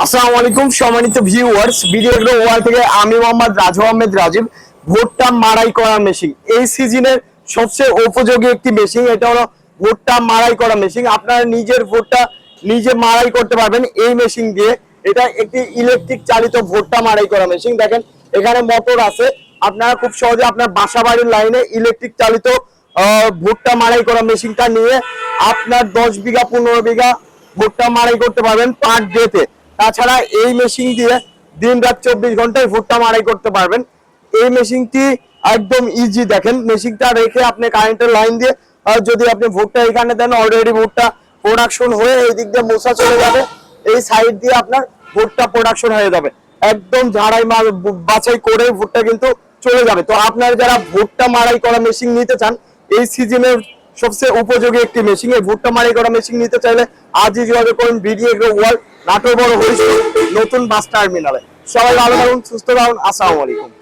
আসসালামু আলাইকুম সম্মানিত ভিউয়ার্স, ভিডিও ওয়াল থেকে আমি মোহাম্মদ রাজু আহমেদ রাজীব। ভুট্টা মাড়াই করা মেশিন এই সিজনের সবচেয়ে উপযোগী একটি মেশিন। এটা হলো ভুট্টা মাড়াই করা মেশিন। আপনারা নিজের ভুট্টা নিজে মাড়াই করতে পারবেন এই মেশিন দিয়ে। এটা একটি ইলেকট্রিক চালিত ভুট্টা মাড়াই করা মেশিন। দেখেন এখানে মোটর আছে। আপনারা খুব সহজে আপনার বাসা বাড়ির লাইনে ইলেকট্রিক চালিত ভুট্টা মাড়াই করা মেশিনটা নিয়ে আপনার 10 বিঘা 15 বিঘা ভুট্টা মাড়াই করতে পারবেন পার ডেতে। তাছাড়া এই মেশিন দিয়ে দিন রাত 24 ঘন্টায় ভুট্টা মাড়াই করতে পারবেন। এই মেশিনটি একদম ইজি। দেখেন মেশিনটা রেখে আপনি কারেন্টের লাইন দিয়ে যদি আপনি ভুট্টা এখানে দেন, অলরেডি ভুট্টা প্রোডাকশন হয়ে এই দিক দিয়ে মোছা চলে যাবে, এই সাইড দিয়ে আপনার ভুট্টা প্রোডাকশন হয়ে যাবে। একদম ঝাড়াই বাছাই করে ভুট্টা কিন্তু চলে যাবে। তো আপনারা যারা ভুট্টা মাড়াই করা মেশিন নিতে চান, এই সিজনের সবচেয়ে উপযোগী একটি মেশিন, এই ভুট্টা মাড়াই করা মেশিন নিতে চাইলে আজই যোগাযোগ করুন ভিডিও ওয়াল, নাটোর বড় হরিশ নতুন বাস টার্মিনালে। সবাই ভালো থাকুন, সুস্থ থাকুন। আসসালামু আলাইকুম।